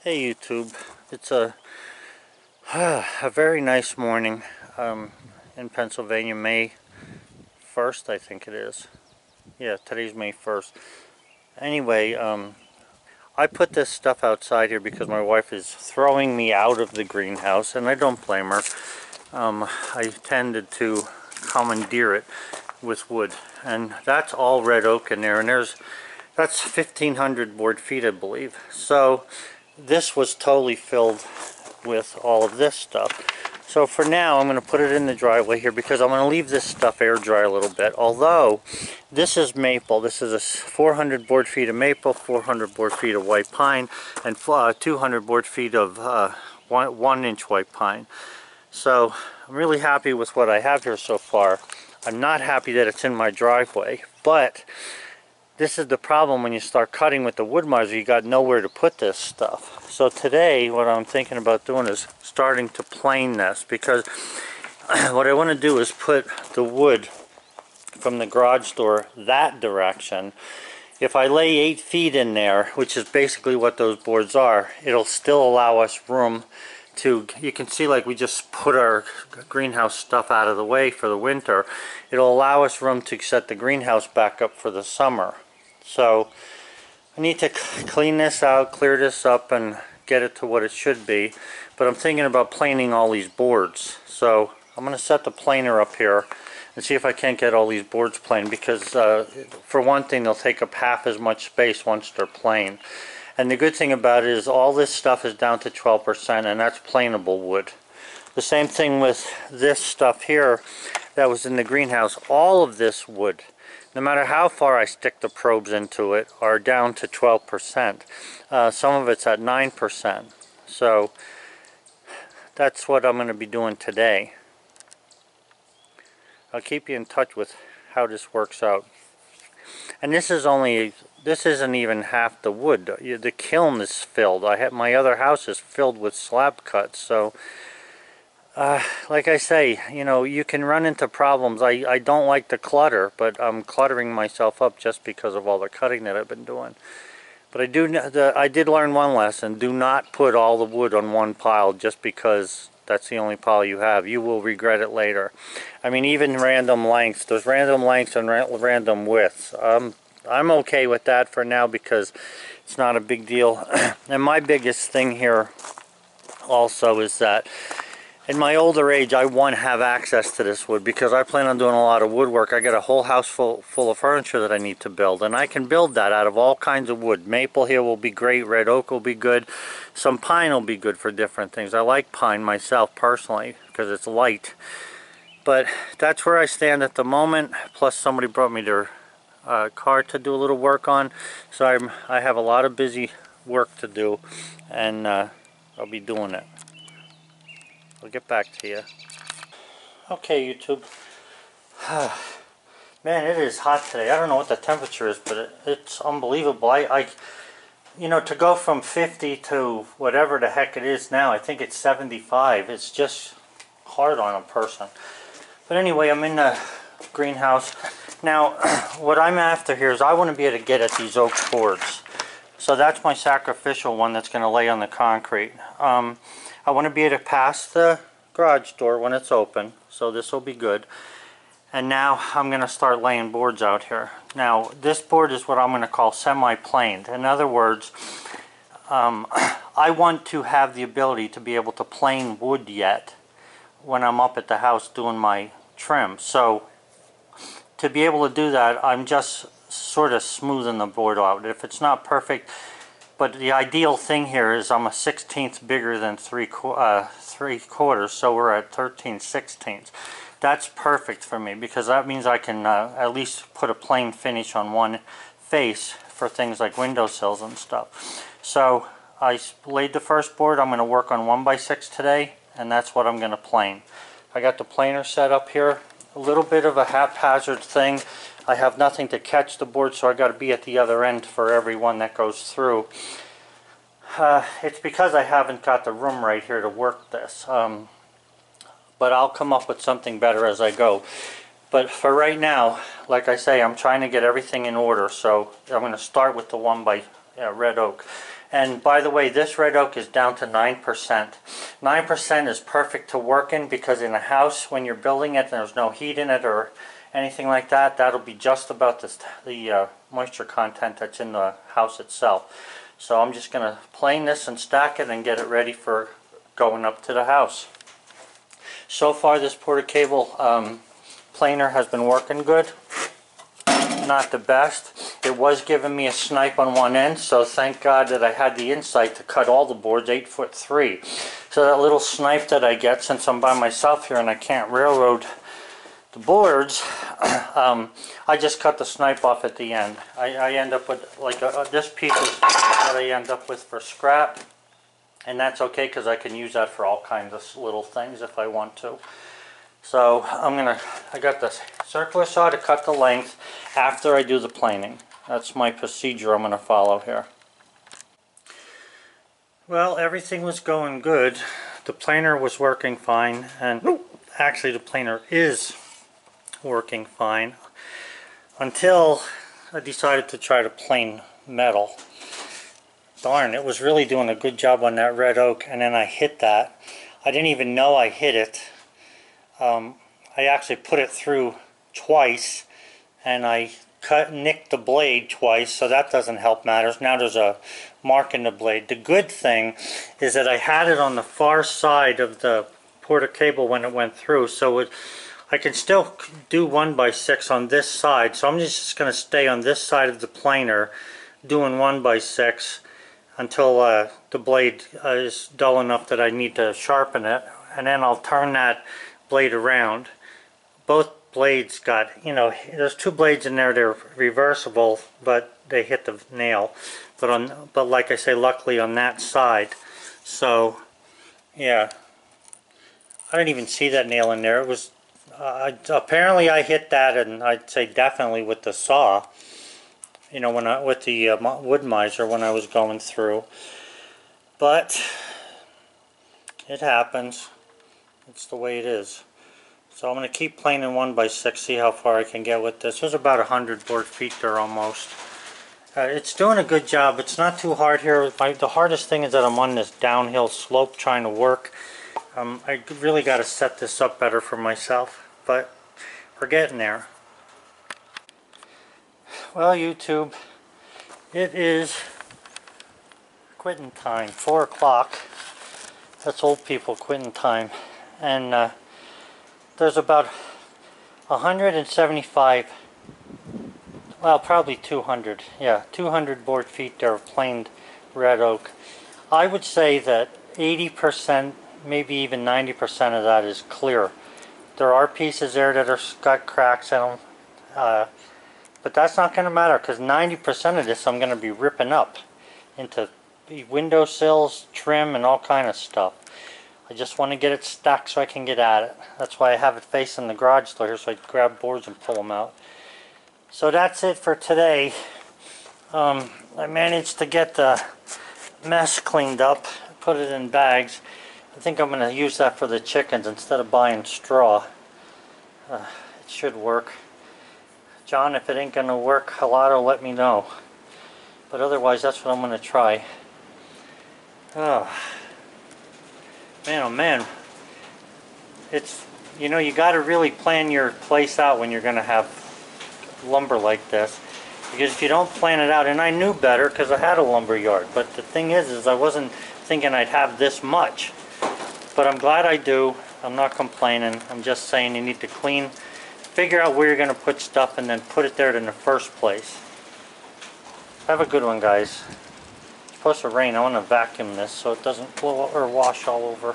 Hey YouTube, it's a very nice morning in Pennsylvania, May 1st I think it is. Yeah, today's May 1st. Anyway, I put this stuff outside here because my wife is throwing me out of the greenhouse, and I don't blame her. I tended to commandeer it with wood, and that's all red oak in there, and that's 1,500 board feet, I believe. So this was totally filled with all of this stuff. So for now, I'm going to put it in the driveway here because I'm going to leave this stuff air dry a little bit. Although this is maple, this is a 400 board feet of maple, 400 board feet of white pine, and 200 board feet of 1-inch white pine. So I'm really happy with what I have here so far. I'm not happy that it's in my driveway, but this is the problem when you start cutting with the wood miser. You got nowhere to put this stuff. So today what I'm thinking about doing is starting to plane this, because what I want to do is put the wood from the garage door that direction. If I lay 8 feet in there, which is basically what those boards are, it'll still allow us room to, you can see like we just put our greenhouse stuff out of the way for the winter. It'll allow us room to set the greenhouse back up for the summer. So I need to clean this out, clear this up, and get it to what it should be. But I'm thinking about planing all these boards. So I'm going to set the planer up here and see if I can't get all these boards planed, because for one thing, they'll take up half as much space once they're planed. And the good thing about it is all this stuff is down to 12%, and that's planeable wood. The same thing with this stuff here that was in the greenhouse. All of this wood, no matter how far I stick the probes into it, are down to 12%. Some of it's at 9%. So that's what I'm going to be doing today. I'll keep you in touch with how this works out. And this isn't even half the wood. The kiln is filled. My other house is filled with slab cuts. So like I say, you know, you can run into problems. I don't like the clutter, but I'm cluttering myself up just because of all the cutting that I've been doing. But I did learn one lesson. Do not put all the wood on one pile just because that's the only pile you have. You will regret it later. I mean, even random lengths. There's random lengths and random widths. I'm okay with that for now because it's not a big deal. And my biggest thing here also is that in my older age, I want to have access to this wood because I plan on doing a lot of woodwork. I got a whole house full of furniture that I need to build, and I can build that out of all kinds of wood. Maple here will be great, red oak will be good, some pine will be good for different things. I like pine myself personally because it's light. But that's where I stand at the moment. Plus somebody brought me their car to do a little work on, so I have a lot of busy work to do, and I'll be doing it. I'll get back to you. Okay, YouTube. Man, it is hot today. I don't know what the temperature is, but it's unbelievable. You know, to go from 50 to whatever the heck it is now, I think it's 75. It's just hard on a person. But anyway, I'm in the greenhouse. Now, what I'm after here is I want to be able to get at these oak boards. So that's my sacrificial one that's going to lay on the concrete. I want to be able to pass the garage door when it's open, so this will be good. And now I'm going to start laying boards out here. Now, this board is what I'm going to call semi-planed. In other words, I want to have the ability to be able to plane wood yet when I'm up at the house doing my trim. So to be able to do that, I'm just sort of smoothing the board out. If it's not perfect, but the ideal thing here is I'm a 1/16 bigger than 3/4, so we're at 13/16. That's perfect for me because that means I can at least put a plain finish on one face for things like windowsills and stuff. So I laid the first board. I'm going to work on 1x6 today, and that's what I'm going to plane. I got the planer set up here. A little bit of a haphazard thing. I have nothing to catch the board, so I got to be at the other end for every one that goes through. It's because I haven't got the room right here to work this. But I'll come up with something better as I go. But for right now, like I say, I'm trying to get everything in order. So I'm going to start with the one by red oak. And by the way, this red oak is down to 9%. 9% is perfect to work in, because in a house, when you're building it, there's no heat in it or anything like that, that'll be just about the moisture content that's in the house itself. So I'm just going to plane this and stack it and get it ready for going up to the house. So far this Porter Cable planer has been working good. Not the best. It was giving me a snipe on one end, so thank God that I had the insight to cut all the boards 8'3". So that little snipe that I get, since I'm by myself here and I can't railroad the boards, I just cut the snipe off at the end. I end up with like this piece is what I end up with for scrap, and that's okay because I can use that for all kinds of little things if I want to. So I got the circular saw to cut the length after I do the planing. That's my procedure I'm going to follow here. Well, everything was going good. The planer was working fine, and actually the planer is working fine until I decided to try to plane metal. Darn, it was really doing a good job on that red oak, and then I hit that. I didn't even know I hit it. I actually put it through twice, and I nicked the blade twice, so that doesn't help matters. Now there's a mark in the blade. The good thing is that I had it on the far side of the Porter Cable when it went through, so I can still do 1/6 on this side. So I'm just going to stay on this side of the planer doing 1/6 until the blade is dull enough that I need to sharpen it, and then I'll turn that blade around. Both blades got, you know, there's two blades in there, they're reversible, but they hit the nail. But like I say, luckily on that side. So yeah, I didn't even see that nail in there. It was apparently I hit that, and I'd say definitely with the saw, you know, with the wood miser when I was going through. But it happens. It's the way it is. So I'm going to keep planing 1/6, see how far I can get with this. There's about 100 board feet there almost. It's doing a good job. It's not too hard here. The hardest thing is that I'm on this downhill slope trying to work. I really got to set this up better for myself, but we're getting there. Well, YouTube, it is quitting time, 4 o'clock. That's old people quitting time. And there's about 175, well, probably 200, yeah, 200 board feet there of planed red oak. I would say that 80%, maybe even 90% of that is clear. There are pieces there that got cracks in them, but that's not going to matter, because 90% of this I'm going to be ripping up into windowsills, trim, and all kind of stuff. I just want to get it stacked so I can get at it. That's why I have it facing the garage door here, so I can grab boards and pull them out. So that's it for today. I managed to get the mess cleaned up, put it in bags. I think I'm going to use that for the chickens instead of buying straw. It should work. John, if it ain't going to work, Halado, let me know. But otherwise, that's what I'm going to try. Oh. Man, oh man, it's, you know, you got to really plan your place out when you're going to have lumber like this, because if you don't plan it out, and I knew better because I had a lumber yard, but the thing is I wasn't thinking I'd have this much, but I'm glad I do. I'm not complaining. I'm just saying you need to figure out where you're going to put stuff, and then put it there in the first place. Have a good one, guys. Supposed to rain. I want to vacuum this so it doesn't blow or wash all over.